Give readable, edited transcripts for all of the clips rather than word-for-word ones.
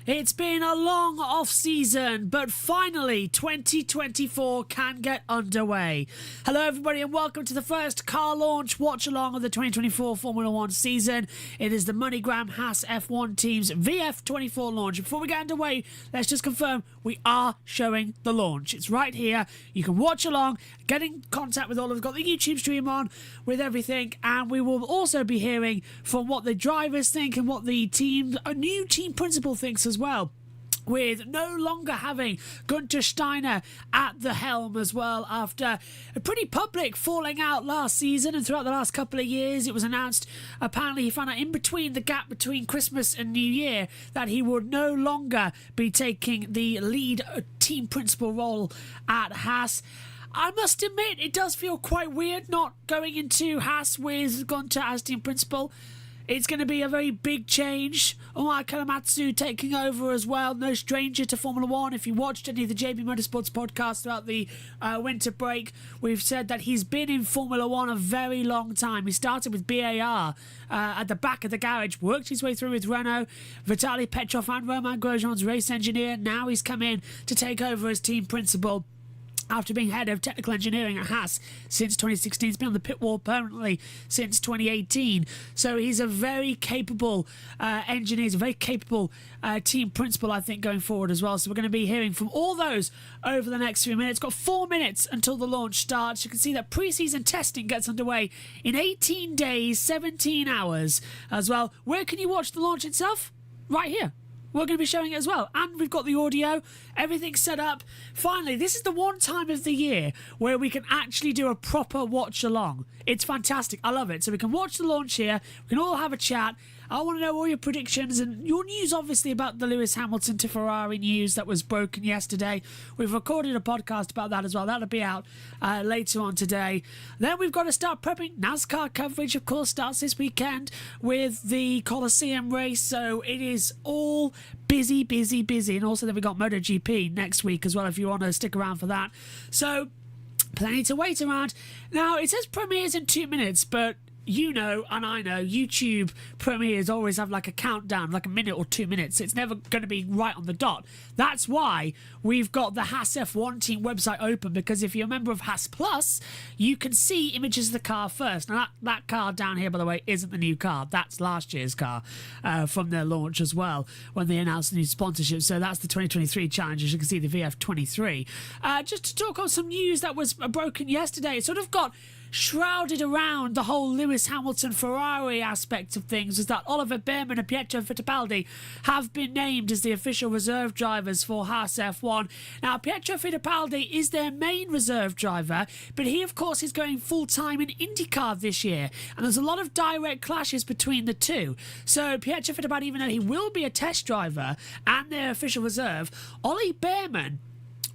It's been a long off-season, but finally 2024 can get underway. Hello everybody and welcome to the first car launch watch-along of the 2024 Formula 1 season. It is the MoneyGram Haas F1 team's VF-24 launch. Before we get underway, let's just confirm we are showing the launch. It's right here. You can watch along, get in contact with all of us. We've got the YouTube stream on with everything, and we will also be hearing from what the drivers think and what the team, a new team principal thinks as well, with no longer having Gunther Steiner at the helm as well after a pretty public falling out last season and throughout the last couple of years. It was announced, apparently he found out in between the gap between Christmas and New Year, that he would no longer be taking the lead team principal role at Haas. I must admit, it does feel quite weird not going into Haas with Gunther as team principal. It's going to be a very big change. Omar Kalamatsu taking over as well. No stranger to Formula 1. If you watched any of the JB Motorsports podcasts throughout the winter break, we've said that he's been in Formula 1 a very long time. He started with BAR at the back of the garage, worked his way through with Renault, Vitaly Petrov and Romain Grosjean's race engineer. Now he's come in to take over as team principal after being head of technical engineering at Haas since 2016. He's been on the pit wall permanently since 2018. So he's a very capable engineer. He's a very capable team principal, I think, going forward as well. So we're going to be hearing from all those over the next few minutes. Got 4 minutes until the launch starts. You can see that pre-season testing gets underway in 18 days, 17 hours as well. Where can you watch the launch itself? Right here. We're going to be showing it as well. And we've got the audio, everything's set up. Finally, this is the one time of the year where we can actually do a proper watch along. It's fantastic. I love it. So we can watch the launch here. We can all have a chat. I want to know all your predictions and your news, obviously, about the Lewis Hamilton to Ferrari news that was broken yesterday. We've recorded a podcast about that as well. That'll be out later on today. Then we've got to start prepping. NASCAR coverage, of course, starts this weekend with the Coliseum race. So it is all busy, busy, busy. And also then we've got MotoGP next week as well, if you want to stick around for that. So plenty to wait around. Now, it says premieres in 2 minutes, but you know, and I know, YouTube premieres always have like a countdown, like a minute or 2 minutes. It's never going to be right on the dot. That's why we've got the Haas F1 team website open, because if you're a member of Haas Plus, you can see images of the car first. Now, that car down here, by the way, isn't the new car. That's last year's car from their launch as well, when they announced the new sponsorship. So that's the 2023 challenge. As you can see, the VF-23. Just to talk on some news that was broken yesterday, it sort of got shrouded around the whole Lewis Hamilton Ferrari aspect of things, is that Oliver Bearman and Pietro Fittipaldi have been named as the official reserve drivers for Haas F1. Now, Pietro Fittipaldi is their main reserve driver, but he, of course, is going full-time in IndyCar this year, and there's a lot of direct clashes between the two. So Pietro Fittipaldi, even though he will be a test driver and their official reserve, Ollie Bearman,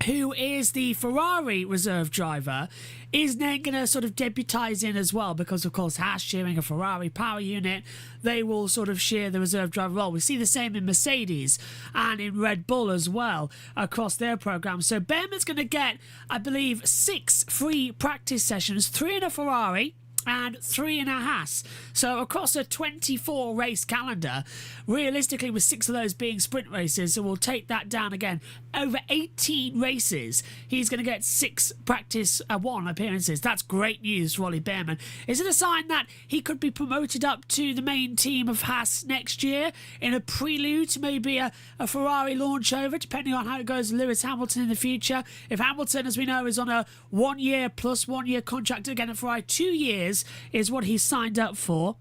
who is the Ferrari reserve driver, is then going to sort of deputise in as well, because of course Haas sharing a Ferrari power unit, they will sort of share the reserve driver role. We see the same in Mercedes and in Red Bull as well across their program. So Bearman's going to get, I believe, 6 free practice sessions, 3 in a Ferrari and 3 in a Haas. So across a 24 race calendar, realistically with 6 of those being sprint races, so we'll take that down again, over 18 races, he's going to get 6 practice 1 appearances. That's great news for Ollie Bearman. Is it a sign that he could be promoted up to the main team of Haas next year in a prelude to maybe a Ferrari launch over, depending on how it goes with Lewis Hamilton in the future? If Hamilton, as we know, is on a 1 year plus 1 year contract again at Ferrari, 2 years is what he's signed up for.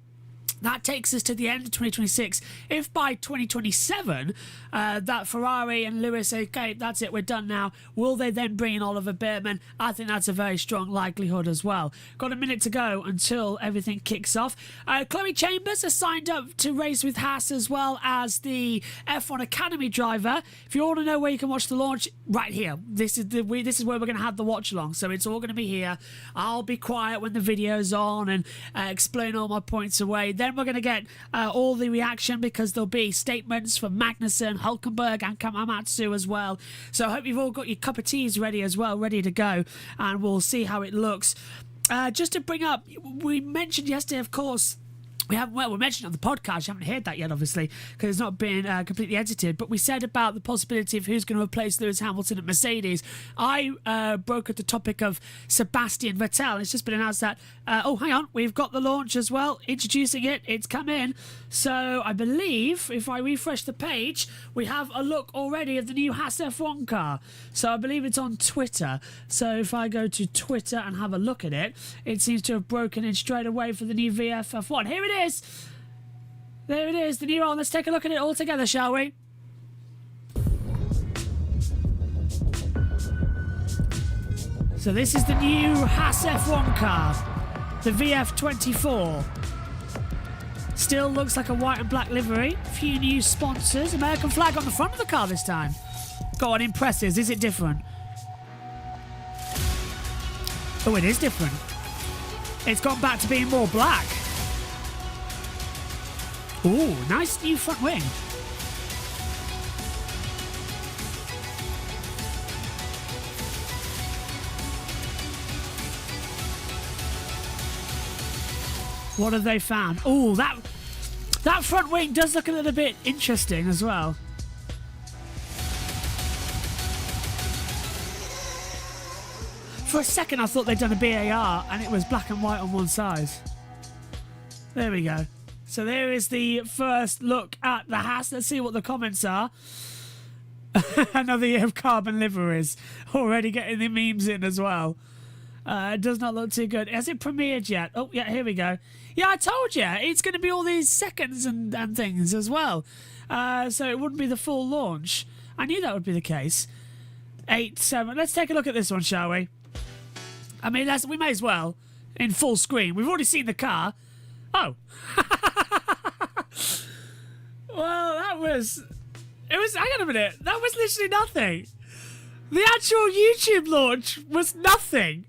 That takes us to the end of 2026. If by 2027 that Ferrari and Lewis say, okay, that's it, we're done now, will they then bring in Oliver Bearman? I think that's a very strong likelihood as well. Got a minute to go until everything kicks off. Chloe Chambers has signed up to race with Haas as well as the F1 Academy driver. If you want to know where you can watch the launch, right here. This is where we're going to have the watch along. So it's all going to be here. I'll be quiet when the video's on and explain all my points away. Then we're going to get all the reaction because there'll be statements from Magnussen, Hulkenberg and Kamamatsu as well. So I hope you've all got your cup of teas ready as well, ready to go, and we'll see how it looks. Just to bring up, we mentioned yesterday, of course, we mentioned it on the podcast. You haven't heard that yet, obviously, because it's not been completely edited. But we said about the possibility of who's going to replace Lewis Hamilton at Mercedes. I broke at the topic of Sebastian Vettel. It's just been announced that, oh, hang on, we've got the launch as well. Introducing it. It's come in. So I believe, if I refresh the page, we have a look already of the new Haas F1 car. So I believe it's on Twitter. So if I go to Twitter and have a look at it, it seems to have broken in straight away for the new VF-24. Here it is. There it is, the new one. Let's take a look at it all together, shall we? So this is the new Haas F1 car, the VF-24. Still looks like a white and black livery. A few new sponsors. American flag on the front of the car this time. Go on, impresses. Is it different? Oh, it is different. It's gone back to being more black. Ooh, nice new front wing. What have they found? Ooh, that front wing does look a little bit interesting as well. For a second I thought they'd done a BAR and it was black and white on one side. There we go. So there is the first look at the Haas. Let's see what the comments are. Another year of carbon liveries. Already getting the memes in as well. It does not look too good. Has it premiered yet? Oh, yeah, here we go. Yeah, I told you. It's going to be all these seconds and things as well. So it wouldn't be the full launch. I knew that would be the case. 8, 7. Let's take a look at this one, shall we? I mean, we may as well. In full screen. We've already seen the car. Oh. Well, hang on a minute. That was literally nothing. The actual YouTube launch was nothing.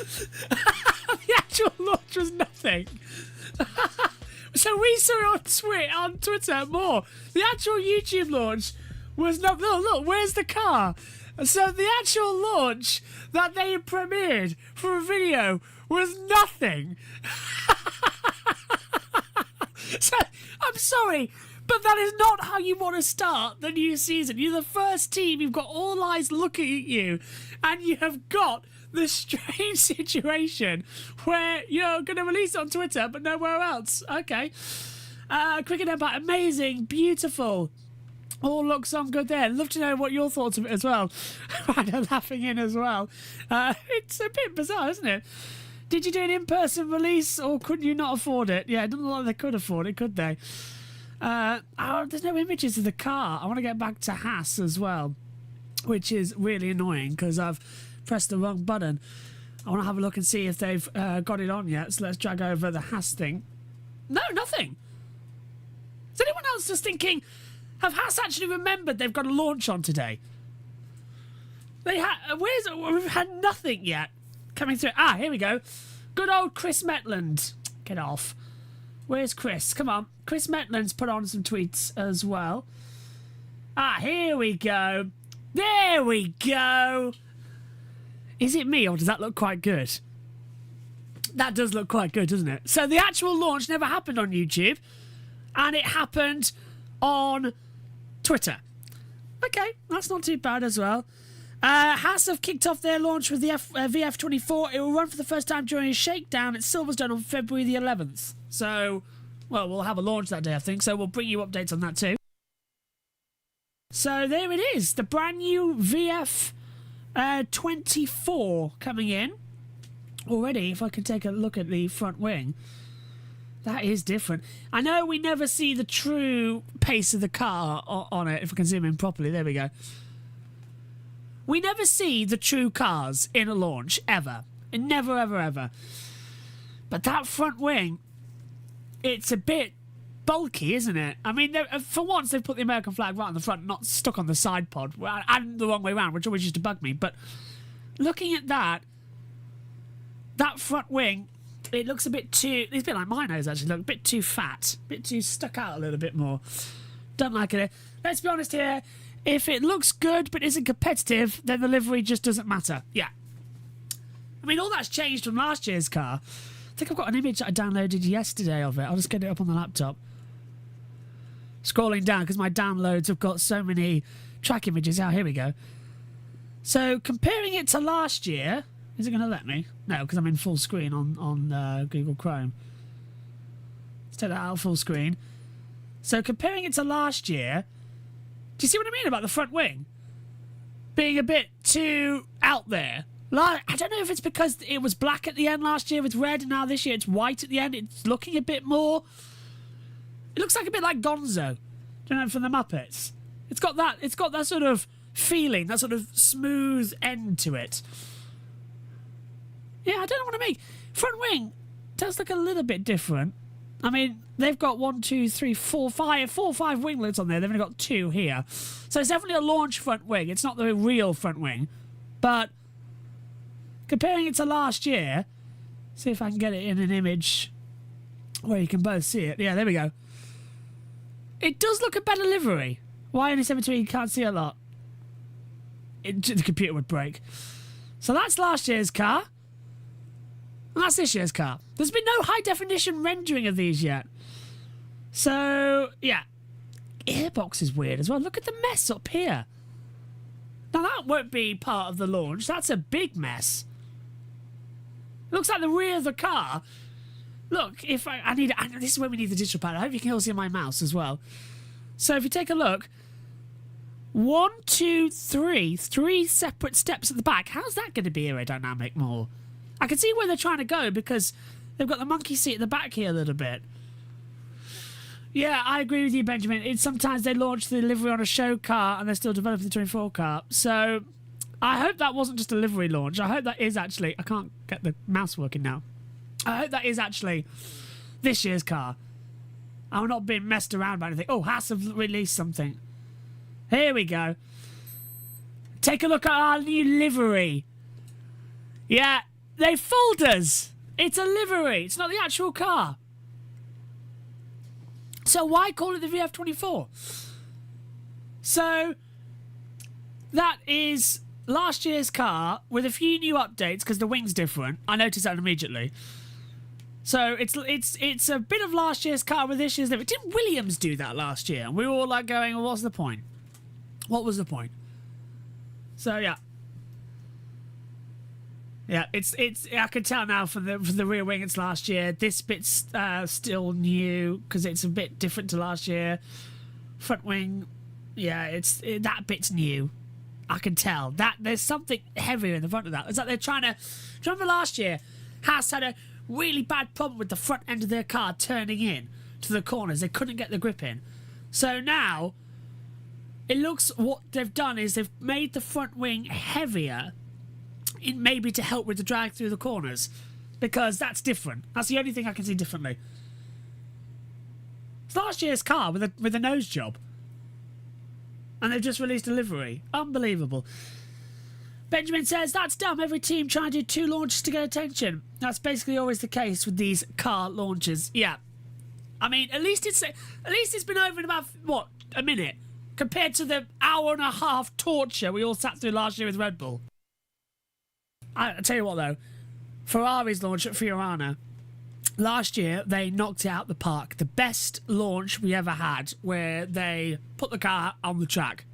The actual launch was nothing. So we saw it on Twitter more. The actual YouTube launch was not. Look, where's the car? So the actual launch that they premiered for a video was nothing. So, I'm sorry, but that is not how you want to start the new season. You're the first team, you've got all eyes looking at you, and you have got this strange situation where you're going to release it on Twitter, but nowhere else. Okay. Cricket Empire, amazing, beautiful. All looks on good there. Love to know what your thoughts of it as well. I'm laughing in as well. It's a bit bizarre, isn't it? Did you do an in-person release or could you not afford it? Yeah, it doesn't look like they could afford it, could they? There's no images of the car. I want to get back to Haas as well, which is really annoying because I've pressed the wrong button. I want to have a look and see if they've got it on yet. So let's drag over the Haas thing. No, nothing. Is anyone else just thinking, have Haas actually remembered they've got a launch on today? We've had nothing yet coming through. Ah, here we go. Good old Chris Metland. Get off. Where's Chris? Come on. Chris Metland's put on some tweets as well. Ah, here we go. There we go. Is it me or does that look quite good? That does look quite good, doesn't it? So the actual launch never happened on YouTube and it happened on Twitter. Okay, that's not too bad as well. Haas have kicked off their launch with the VF-24. It will run for the first time during a shakedown at Silverstone on February the 11th. So, well, we'll have a launch that day, I think, so we'll bring you updates on that too. So there it is, the brand new VF-24 coming in. already, if I can take a look at the front wing, that is different. I know we never see the true pace of the car on it. If I can zoom in properly, there we go. We never see the true cars in a launch, ever. Never, ever, ever. But that front wing, it's a bit bulky, isn't it? I mean, for once, they've put the American flag right on the front, not stuck on the side pod, and the wrong way around, which always used to bug me. But looking at that front wing, it looks a bit too... It's a bit like my nose, actually. Look, a bit too fat. A bit too stuck out a little bit more. Don't like it. Let's be honest here. If it looks good but isn't competitive, then the livery just doesn't matter. Yeah. I mean, all that's changed from last year's car. I think I've got an image that I downloaded yesterday of it. I'll just get it up on the laptop. Scrolling down, because my downloads have got so many track images. Oh, here we go. So, comparing it to last year... Is it going to let me? No, because I'm in full screen on Google Chrome. Let's take that out of full screen. So, comparing it to last year... Do you see what I mean about the front wing? Being a bit too out there. Like, I don't know if it's because it was black at the end last year with red, and now this year it's white at the end. It's looking a bit more... It looks like a bit like Gonzo. Do you know, from the Muppets? It's got that sort of feeling, that sort of smooth end to it. Yeah, I don't know what I mean. Front wing does look a little bit different. I mean, they've got 1, 2, 3, 4, 5, 4 or 5 winglets on there. They've only got 2 here. So it's definitely a launch front wing. It's not the real front wing. But comparing it to last year, see if I can get it in an image where you can both see it. Yeah, there we go. It does look a better livery. Why only 17? You can't see a lot. The computer would break. So that's last year's car. And that's this year's car. There's been no high-definition rendering of these yet. So, yeah. Airbox is weird as well. Look at the mess up here. Now, that won't be part of the launch. That's a big mess. It looks like the rear of the car. Look, if I need... this is where we need the digital pad. I hope you can all see my mouse as well. So, if you take a look... 1, 2, 3. 3 separate steps at the back. How's that going to be aerodynamic more? I can see where they're trying to go because they've got the monkey seat at the back here a little bit. Yeah, I agree with you, Benjamin. Sometimes they launch the livery on a show car and they're still developing the 24 car. So I hope that wasn't just a livery launch. I hope that is actually... I can't get the mouse working now. I hope that is actually this year's car. I'm not being messed around by anything. Oh, Haas have released something. Here we go. Take a look at our new livery. Yeah. They fooled us. It's a livery. It's not the actual car. So why call it the VF-24? So that is last year's car with a few new updates because the wing's different. I noticed that immediately. So it's a bit of last year's car with this year's livery. Didn't Williams do that last year? And we were all like going, well, what's the point? What was the point? So yeah. Yeah, it's. I can tell now from the rear wing it's last year. This bit's still new because it's a bit different to last year. Front wing, yeah, that bit's new. I can tell that there's something heavier in the front of that. It's like they're trying to. Do you remember last year? Haas had a really bad problem with the front end of their car turning in to the corners. They couldn't get the grip in. So now, it looks what they've done is they've made the front wing heavier. Maybe to help with the drag through the corners, because that's different. That's the only thing I can see differently. It's last year's car with a nose job, and they've just released a livery. Unbelievable. Benjamin says that's dumb. Every team trying to do 2 launches to get attention. That's basically always the case with these car launches. Yeah, I mean at least it's been over in about what, a minute compared to the hour and a half torture we all sat through last year with Red Bull. I tell you what though, Ferrari's launch at Fiorano last year, they knocked it out the park. The best launch we ever had, where they put the car on the track.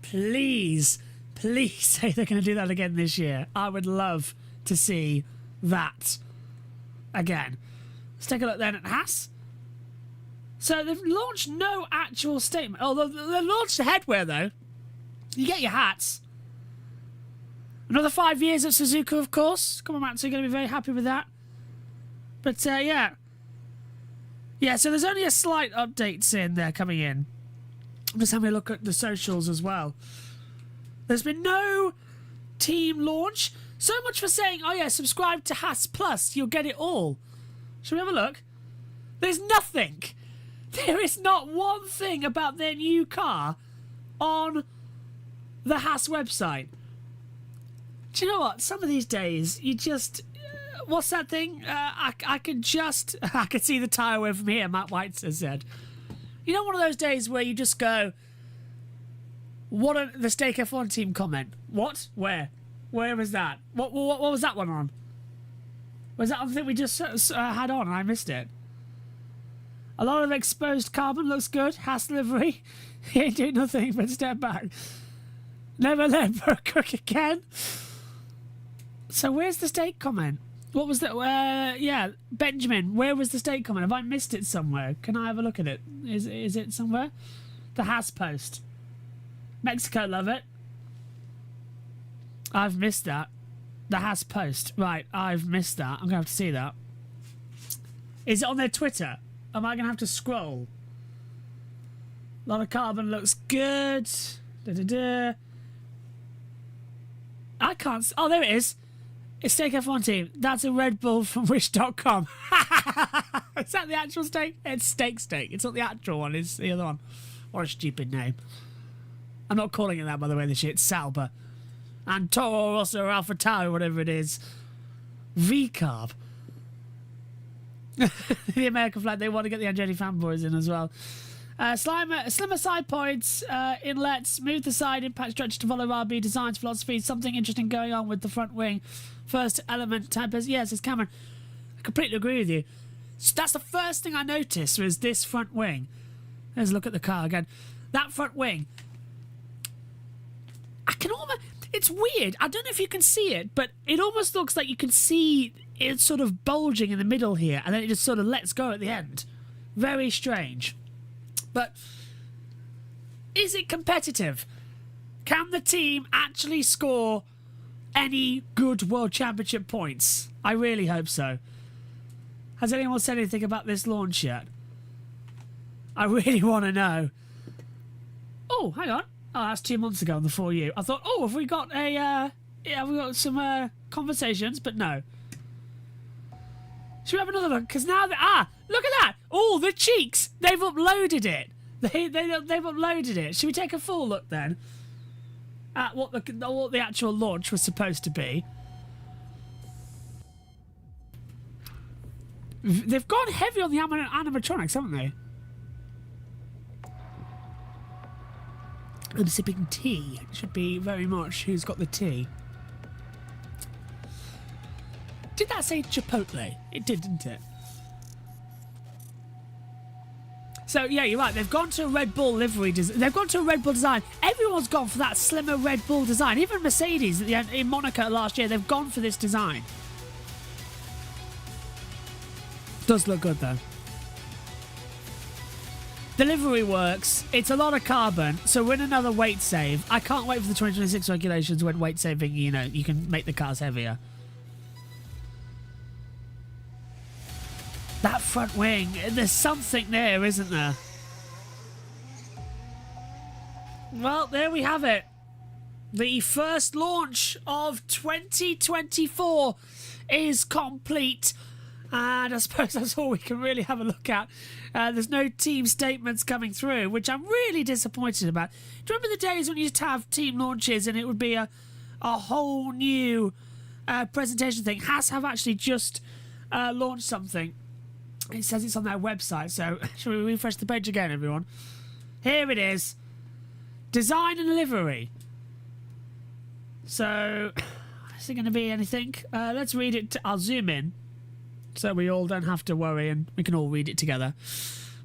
Please say they're going to do that again this year. I would love to see that again. Let's take a look then at Haas. So they've launched no actual statement. Although they've launched the headwear though. You get your hats. Another 5 years at Suzuka, of course. Come on, Matt, so you're going to be very happy with that. But, yeah. Yeah, so there's only a slight updates in there coming in. I'm just having a look at the socials as well. There's been no team launch. So much for saying, oh yeah, subscribe to Haas Plus, you'll get it all. Shall we have a look? There's nothing. There is not one thing about their new car on the Haas website. Do you know what? Some of these days, you just... what's that thing? I can see the tyre away from here, Matt White has said. You know, one of those days where you just go, the Stake F1 team comment? What? Where? Where was that? What was that one on? Was that something we just had on and I missed it? A lot of exposed carbon looks good. Haas livery. He ain't doing nothing but step back. Never let Burke cook again. So where's the Stake comment? What was that? Yeah, Benjamin, where was the Stake comment? Have I missed it somewhere? Can I have a look at it? Is it somewhere? The Haas post. Mexico, love it. I've missed that. The Haas post. Right, I've missed that. I'm going to have to see that. Is it on their Twitter? Am I going to have to scroll? A lot of carbon looks good. Da-da-da. I can't... Oh, there it is. It's Stake F1 team. That's a Red Bull from Wish.com. Is that the actual Stake? It's Stake. It's not the actual one. It's the other one. What a stupid name. I'm not calling it that, by the way, this shit. It's Sauber. And Toro Rosso or Alpha Tau, whatever it is. V-Carb. The American flag. They want to get the Andretti fanboys in as well. Slimmer side points, inlets, move the side impact structure to follow RB designs philosophy. Something interesting going on with the front wing. First element type as yes, it's Cameron. I completely agree with you. So that's the first thing I noticed was this front wing. Let's look at the car again. That front wing. I can almost. It's weird. I don't know if you can see it, but it almost looks like you can see it sort of bulging in the middle here, and then it just sort of lets go at the end. Very strange. But is it competitive? Can the team actually score any good World Championship points? I really hope so. Has anyone said anything about this launch yet? I really want to know. Oh, hang on. Oh, that's 2 months ago on the 4U. I thought, oh, have we got have we got some conversations? But no. Should we have another look? Because now, look at that! Oh, the cheeks! They've uploaded it. They've uploaded it. Should we take a full look then at what the actual launch was supposed to be? They've gone heavy on the animatronics, haven't they? I'm sipping tea. It should be very much who's got the tea. Did that say Chipotle? It did, didn't it? So, yeah, you're right. They've gone to a Red Bull livery design. They've gone to a Red Bull design. Everyone's gone for that slimmer Red Bull design. Even Mercedes at the end, in Monaco last year, they've gone for this design. Does look good, though. The livery works. It's a lot of carbon, so we're in another weight save. I can't wait for the 2026 regulations when weight saving, you know, you can make the cars heavier. That front wing, there's something there, isn't there? Well, there we have it. The first launch of 2024 is complete. And I suppose that's all we can really have a look at. There's no team statements coming through, which I'm really disappointed about. Do you remember the days when you used to have team launches and it would be a whole new presentation thing? Haas have actually just launched something. It says it's on their website, so shall we refresh the page again, everyone? Here it is. Design and livery. So, is it going to be anything? Let's read it. I'll zoom in, so we all don't have to worry and we can all read it together.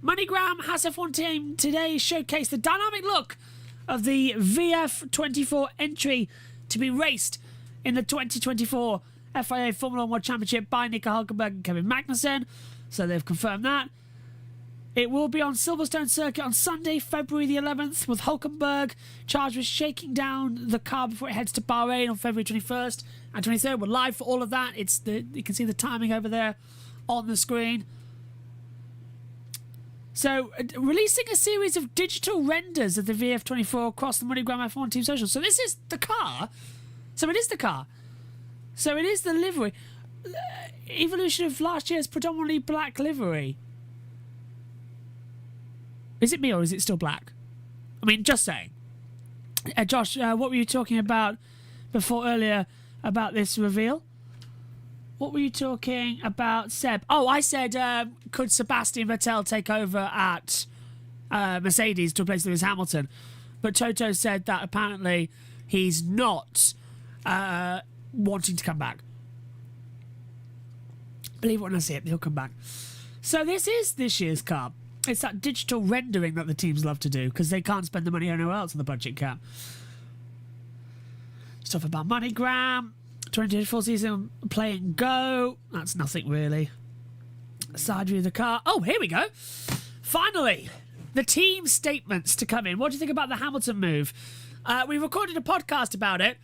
MoneyGram Haas F1 team today showcased the dynamic look of the VF-24 entry to be raced in the 2024 FIA Formula 1 World Championship by Nico Hulkenberg and Kevin Magnussen. So they've confirmed that. It will be on Silverstone Circuit on Sunday, February the 11th, with Hulkenberg charged with shaking down the car before it heads to Bahrain on February 21st and 23rd. We're live for all of that. You can see the timing over there on the screen. So, releasing a series of digital renders of the VF-24 across the MoneyGram F1 Team Social. So this is the car. So it is the car. So it is the livery. Evolution of last year's predominantly black livery. Is it me or is it still black? I mean, just saying. Josh, what were you talking about before earlier about this reveal? What were you talking about, Seb? Oh, I said, could Sebastian Vettel take over at Mercedes to replace Lewis Hamilton? But Toto said that apparently he's not wanting to come back. Believe it when I see it, he'll come back. So this is this year's car. It's that digital rendering that the teams love to do because they can't spend the money anywhere else on the budget cap. Stuff about MoneyGram, 2024 season play and go. That's nothing really. Side view of the car. Oh, here we go. Finally, the team statements to come in. What do you think about the Hamilton move? We recorded a podcast about it.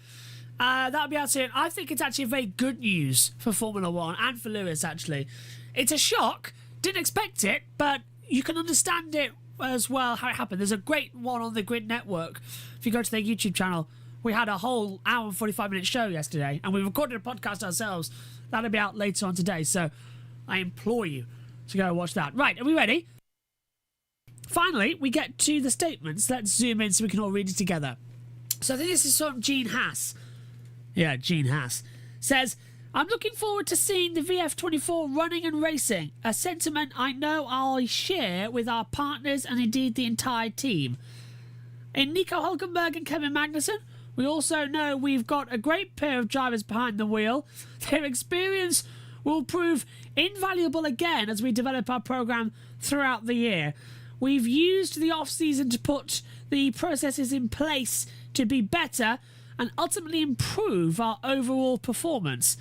That'll be out soon. I think it's actually very good news for Formula One and for Lewis, actually. It's a shock. Didn't expect it, but you can understand it as well, how it happened. There's a great one on the Grid Network. If you go to their YouTube channel, we had a whole hour and 45-minute show yesterday, and we recorded a podcast ourselves. That'll be out later on today, so I implore you to go watch that. Right, are we ready? Finally, we get to the statements. Let's zoom in so we can all read it together. So I think this is from Gene Haas. Yeah, Gene Haas. Says, I'm looking forward to seeing the VF-24 running and racing, a sentiment I know I share with our partners and indeed the entire team. In Nico Hulkenberg and Kevin Magnussen, we also know we've got a great pair of drivers behind the wheel. Their experience will prove invaluable again as we develop our programme throughout the year. We've used the off-season to put the processes in place to be better and ultimately improve our overall performance.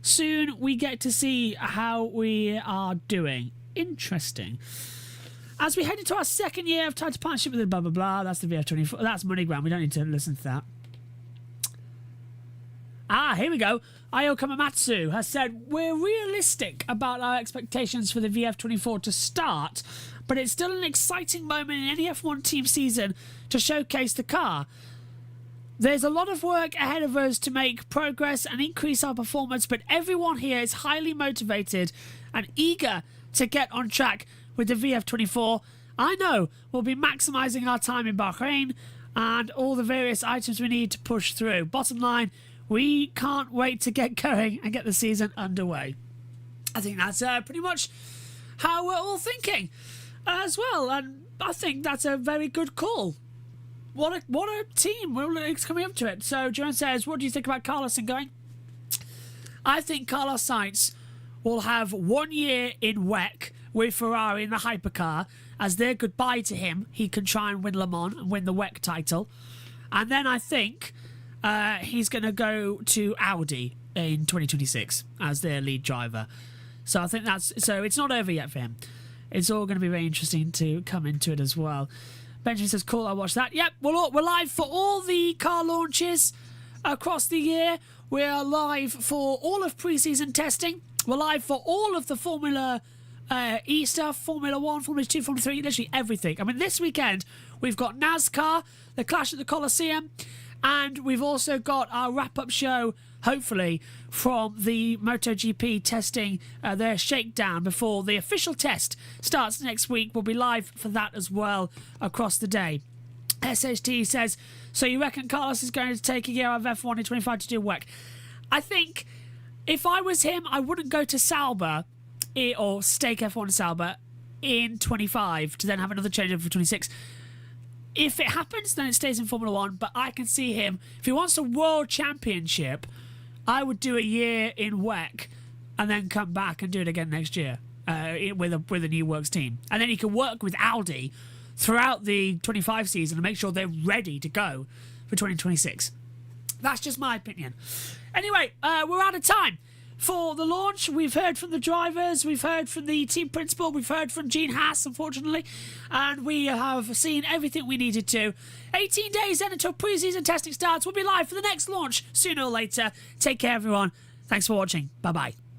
Soon we get to see how we are doing. Interesting. As we head into our second year of tighter partnership with the blah blah blah, that's the VF-24. That's MoneyGram. We don't need to listen to that. Here we go. Ayo Kamamatsu has said, we're realistic about our expectations for the VF-24 to start, but it's still an exciting moment in any F1 team season to showcase the car. There's a lot of work ahead of us to make progress and increase our performance, but everyone here is highly motivated and eager to get on track with the VF-24. I know we'll be maximising our time in Bahrain and all the various items we need to push through. Bottom line, we can't wait to get going and get the season underway. I think that's pretty much how we're all thinking as well, and I think that's a very good call. What a team. It's coming up to it. So Joan says, what do you think about Carlos and going? I think Carlos Sainz will have 1 year in WEC with Ferrari in the hypercar. As their goodbye to him, he can try and win Le Mans and win the WEC title. And then I think he's going to go to Audi in 2026 as their lead driver. So I think so it's not over yet for him. It's all going to be very interesting to come into it as well. Benjamin says, cool, I'll watch that. Yep, we're live for all the car launches across the year. We're live for all of pre-season testing. We're live for all of the Formula E stuff, Formula 1, Formula 2, Formula 3, literally everything. I mean, this weekend, we've got NASCAR, the Clash at the Coliseum, and we've also got our wrap-up show, hopefully, from the MotoGP testing their shakedown before the official test starts next week. We'll be live for that as well across the day. SHT says, so you reckon Carlos is going to take a year out of F1 in 25 to do WEC? I think if I was him, I wouldn't go to Sauber or stake F1 Sauber in 25 to then have another changeover for 26. If it happens, then it stays in Formula 1, but I can see him, if he wants a world championship, I would do a year in WEC and then come back and do it again next year with a new works team. And then he can work with Audi throughout the 25 season and make sure they're ready to go for 2026. That's just my opinion. Anyway, we're out of time for the launch. We've heard from the drivers, we've heard from the team principal, we've heard from Gene Haas, unfortunately, and we have seen everything we needed to. 18 days then until pre-season testing starts. We'll be live for the next launch sooner or later. Take care, everyone. Thanks for watching. Bye-bye.